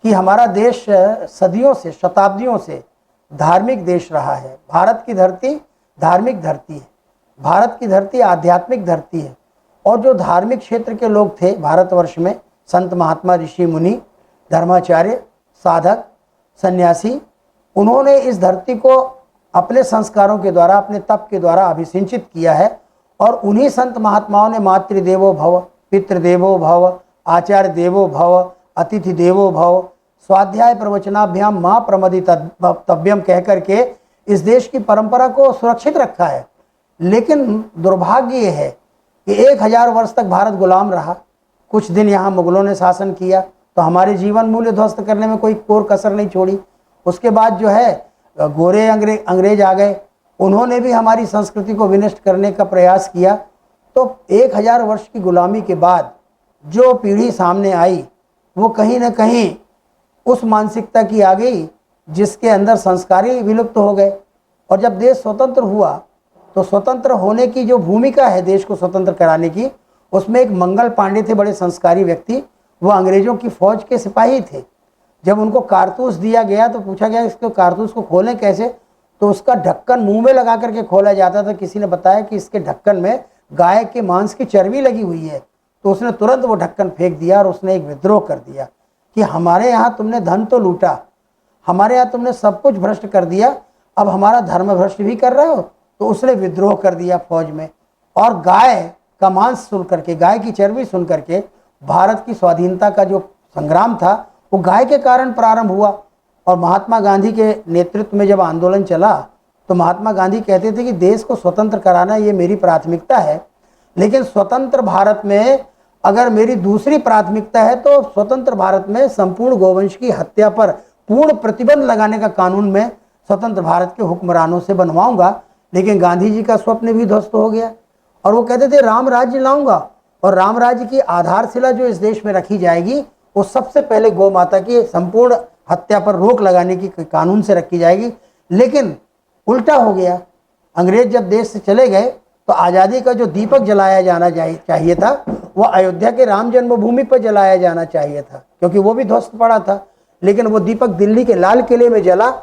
कि हमारा देश सदियों से, शताब्दियों से धार्मिक देश रहा है। भारत की धरती धार्मिक धरती है, भारत की धरती आध्यात्मिक धरती है। और जो धार्मिक क्षेत्र के लोग थे भारतवर्ष में, संत महात्मा ऋषि मुनि, धर्माचार्य, साधक, सन्यासी, उन्होंने इस धरती को अपने संस्कारों के द्वारा, अपने तप के द्वारा अभिसिंचित किया है। और उन्हीं संत महात्माओं ने मातृदेवो भव, पितृदेवो भव, आचार्य देवो भव, अतिथि देवो भव, स्वाध्याय प्रवचनाभ्याम मां प्रमदितव्यम कह करके इस देश की परंपरा को सुरक्षित रखा है। लेकिन दुर्भाग्य ये है कि 1000 वर्ष तक भारत गुलाम रहा। कुछ दिन यहाँ मुगलों ने शासन किया तो हमारे जीवन मूल्य ध्वस्त करने में कोई कोर कसर नहीं छोड़ी। उसके बाद जो है गोरे अंग्रेज आ गए, उन्होंने भी हमारी संस्कृति को विनष्ट करने का प्रयास किया। तो 1000 वर्ष की गुलामी के बाद जो पीढ़ी सामने आई वो कहीं ना कहीं उस मानसिकता की आ गई जिसके अंदर संस्कार ही विलुप्त हो गए। और जब देश स्वतंत्र हुआ तो स्वतंत्र होने की जो भूमिका है देश को स्वतंत्र कराने की, उसमें एक मंगल पांडे थे, बड़े संस्कारी व्यक्ति, वो अंग्रेजों की फौज के सिपाही थे। जब उनको कारतूस दिया गया तो पूछा गया इसको कारतूस को खोलें कैसे, तो उसका ढक्कन मुंह में लगा करके खोला जाता था। किसी ने बताया कि इसके ढक्कन में गाय के मांस की चर्बी लगी हुई है। तो उसने तुरंत वो ढक्कन फेंक दिया और उसने एक विद्रोह कर दिया कि हमारे यहाँ तुमने धन तो लूटा, हमारे यहाँ तुमने सब कुछ भ्रष्ट कर दिया, अब हमारा धर्म भ्रष्ट भी कर रहे हो। तो उसने विद्रोह कर दिया फौज में। और गाय का मांस सुन करके, गाय की चर्बी सुन करके भारत की स्वाधीनता का जो संग्राम था वो गाय के कारण प्रारंभ हुआ। और महात्मा गांधी के नेतृत्व में जब आंदोलन चला तो महात्मा गांधी कहते थे कि देश को स्वतंत्र कराना ये मेरी प्राथमिकता है, लेकिन स्वतंत्र भारत में अगर मेरी दूसरी प्राथमिकता है तो स्वतंत्र भारत में संपूर्ण गोवंश की हत्या पर पूर्ण प्रतिबंध लगाने का कानून मैं स्वतंत्र भारत के हुक्मरानों से बनवाऊंगा। लेकिन गांधी जी का स्वप्न भी ध्वस्त हो गया और वो कहते थे राम राज्य लाऊंगा, और राम राज्य की आधारशिला जो इस देश में रखी जाएगी वो सबसे पहले गौ माता की संपूर्ण हत्या पर रोक लगाने की कानून से रखी जाएगी। लेकिन उल्टा हो गया, अंग्रेज जब देश से चले गए तो आज़ादी का जो दीपक जलाया जाना चाहिए था वो अयोध्या के राम जन्मभूमि पर जलाया जाना चाहिए था, क्योंकि वो भी ध्वस्त पड़ा था। लेकिन वो दीपक दिल्ली के लाल किले में जला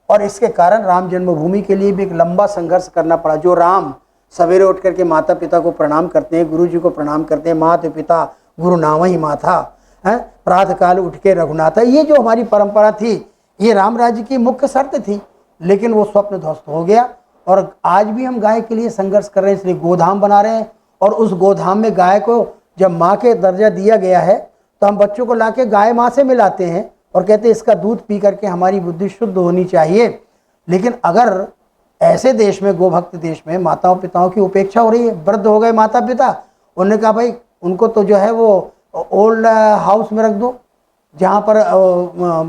और इसके कारण राम जन्मभूमि के लिए भी एक लंबा संघर्ष करना पड़ा। जो राम सवेरे उठ करके माता पिता को प्रणाम करते हैं, गुरु जी को प्रणाम करते हैं, माता पिता गुरु नावहि माथा, है प्रातः काल उठ के रघुनाथा, ये जो हमारी परंपरा थी ये राम राज्य की मुख्य शर्त थी। लेकिन वो स्वप्न ध्वस्त हो गया और आज भी हम गाय के लिए संघर्ष कर रहे हैं, इसलिए गोधाम बना रहे हैं। और उस गोधाम में गाय को जब माँ के दर्जा दिया गया है तो हम बच्चों को लाके गाय माँ से मिलाते हैं और कहते हैं इसका दूध पी करके हमारी बुद्धि शुद्ध होनी चाहिए। लेकिन अगर ऐसे देश में, गोभक्त देश में माताओं पिताओं की उपेक्षा हो रही है, वृद्ध हो गए माता पिता, उन्होंने कहा भाई उनको तो जो है वो ओल्ड हाउस में रख दो जहाँ पर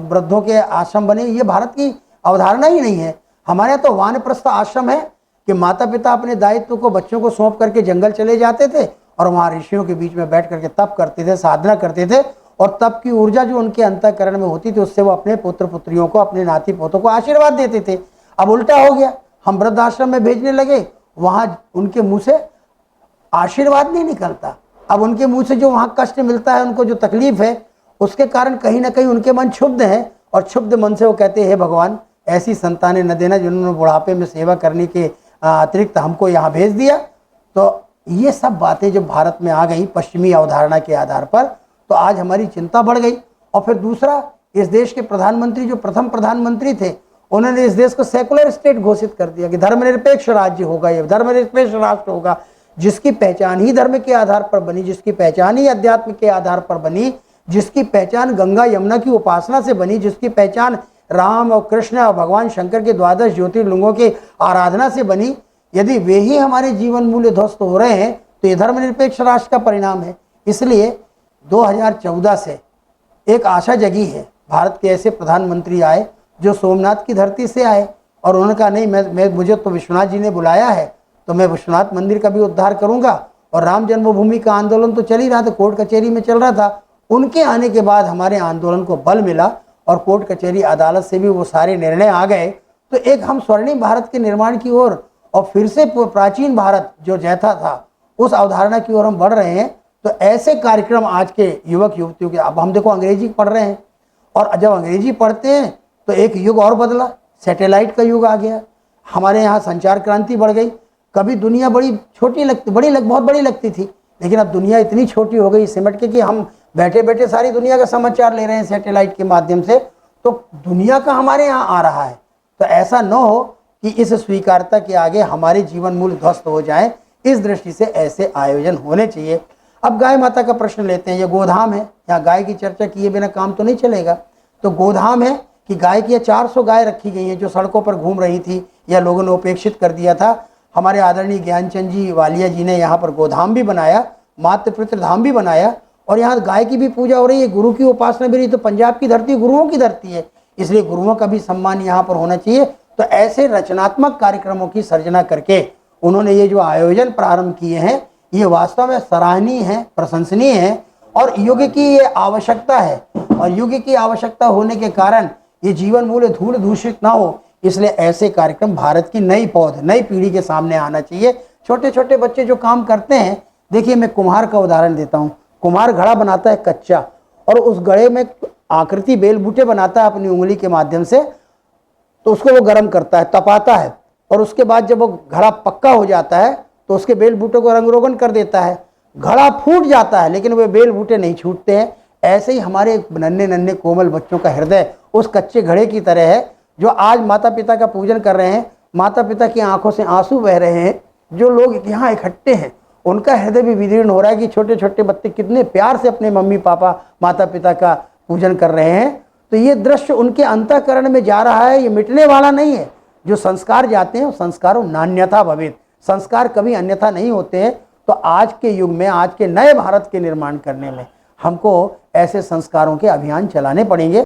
वृद्धों के आश्रम बने। ये भारत की अवधारणा ही नहीं है। हमारे यहाँ तो वानप्रस्थ आश्रम है कि माता पिता अपने दायित्व को बच्चों को सौंप करके जंगल चले जाते थे और वहाँ ऋषियों के बीच में बैठ करके तप करते थे, साधना करते थे, और तप की ऊर्जा जो उनके अंतःकरण में होती थी उससे वो अपने पुत्र पुत्रियों को, अपने नाती पोतों को आशीर्वाद देते थे। अब उल्टा हो गया, हम वृद्धाश्रम में भेजने लगे, वहाँ उनके मुँह से आशीर्वाद नहीं निकलता। अब उनके मुँह से जो वहाँ कष्ट मिलता है, उनको जो तकलीफ है, उसके कारण कहीं ना कहीं उनके मन क्षुब्ध हैं और क्षुब्ध मन से वो कहते हैं भगवान ऐसी संतानें न देना जिन्होंने बुढ़ापे में सेवा करने के अतिरिक्त हमको यहाँ भेज दिया। तो ये सब बातें जब भारत में आ गई पश्चिमी अवधारणा के आधार पर, तो आज हमारी चिंता बढ़ गई। और फिर दूसरा, इस देश के प्रधानमंत्री जो प्रथम प्रधानमंत्री थे, उन्होंने इस देश को सेकुलर स्टेट घोषित कर दिया कि धर्मनिरपेक्ष राज्य होगा, ये धर्मनिरपेक्ष राष्ट्र होगा, जिसकी पहचान ही धर्म के आधार पर बनी, जिसकी पहचान ही अध्यात्म के आधार पर बनी, जिसकी पहचान गंगा यमुना की उपासना से बनी, जिसकी पहचान राम और कृष्ण और भगवान शंकर के 12 ज्योतिर्लिंगों की आराधना से बनी। यदि वे ही हमारे जीवन मूल्य ध्वस्त हो रहे हैं तो ये धर्मनिरपेक्ष राष्ट्र का परिणाम है। इसलिए 2014 से एक आशा जगी है। भारत के ऐसे प्रधानमंत्री आए जो सोमनाथ की धरती से आए और उन्होंने कहा नहीं, मुझे तो विश्वनाथ जी ने बुलाया है तो मैं विश्वनाथ मंदिर का भी उद्धार करूंगा। और राम जन्मभूमि का आंदोलन तो चल ही रहा था, कोर्ट कचहरी में चल रहा था। उनके आने के बाद हमारे आंदोलन को बल मिला और कोर्ट कचहरी अदालत से भी वो सारे निर्णय आ गए। तो एक हम स्वर्णिम भारत के निर्माण की ओर और फिर से प्राचीन भारत जो जैसा था उस अवधारणा की ओर हम बढ़ रहे हैं। तो ऐसे कार्यक्रम आज के युवक युवतियों के, अब हम देखो अंग्रेजी पढ़ रहे हैं और जब अंग्रेजी पढ़ते हैं तो एक युग और बदला, सैटेलाइट का युग आ गया, हमारे यहाँ संचार क्रांति बढ़ गई। कभी दुनिया बड़ी छोटी लगती, बहुत बड़ी लगती थी, लेकिन अब दुनिया इतनी छोटी हो गई सिमट के कि हम बैठे बैठे सारी दुनिया का समाचार ले रहे हैं सैटेलाइट के माध्यम से। तो दुनिया का हमारे यहाँ आ रहा है। तो ऐसा न हो कि इस स्वीकारता के आगे हमारे जीवन मूल्य ध्वस्त हो जाए, इस दृष्टि से ऐसे आयोजन होने चाहिए। अब गाय माता का प्रश्न लेते हैं। ये गोधाम है, यहाँ गाय की चर्चा किए बिना काम तो नहीं चलेगा। तो गोधाम है कि गाय की 400 गाय रखी गई हैं जो सड़कों पर घूम रही थी या लोगों ने उपेक्षित कर दिया था। हमारे आदरणीय ज्ञानचंद जी वालिया जी ने यहाँ पर गोधाम भी बनाया, मातृ पितृ धाम भी बनाया, और यहाँ गाय की भी पूजा हो रही है, गुरु की उपासना भी रही। तो पंजाब की धरती गुरुओं की धरती है, इसलिए गुरुओं का भी सम्मान यहाँ पर होना चाहिए। तो ऐसे रचनात्मक कार्यक्रमों की सर्जना करके उन्होंने ये जो आयोजन प्रारंभ किए हैं, ये वास्तव में सराहनीय है, प्रशंसनीय है, और युग की ये आवश्यकता है। और युग की आवश्यकता होने के कारण ये जीवन मूल्य धूल दूषित ना हो, इसलिए ऐसे कार्यक्रम भारत की नई पौध, नई पीढ़ी के सामने आना चाहिए। छोटे छोटे बच्चे जो काम करते हैं, देखिए मैं कुम्हार का उदाहरण देता हूँ। कुम्हार घड़ा बनाता है कच्चा, और उस घड़े में आकृति बेल बूटे बनाता है अपनी उंगली के माध्यम से। तो उसको वो गर्म करता है, तपाता है, और उसके बाद जब वो घड़ा पक्का हो जाता है तो उसके बेल बूटों को रंग रोगन कर देता है। घड़ा फूट जाता है लेकिन वे बेल बूटे नहीं छूटते हैं। ऐसे ही हमारे नन्हे नन्हे कोमल बच्चों का हृदय उस कच्चे घड़े की तरह है जो आज माता पिता का पूजन कर रहे हैं, माता पिता की आंखों से आंसू बह रहे हैं। जो लोग यहाँ इकट्ठे हैं उनका हृदय भी विदीर्ण हो रहा है कि छोटे छोटे बच्चे कितने प्यार से अपने मम्मी पापा माता पिता का पूजन कर रहे हैं। तो ये दृश्य उनके अंतःकरण में जा रहा है, ये मिटने वाला नहीं है। जो संस्कार जाते हैं वो संस्कारों नान्यथा भवेत्, संस्कार कभी अन्यथा नहीं होते हैं। तो आज के युग में, आज के नए भारत के निर्माण करने में हमको ऐसे संस्कारों के अभियान चलाने पड़ेंगे।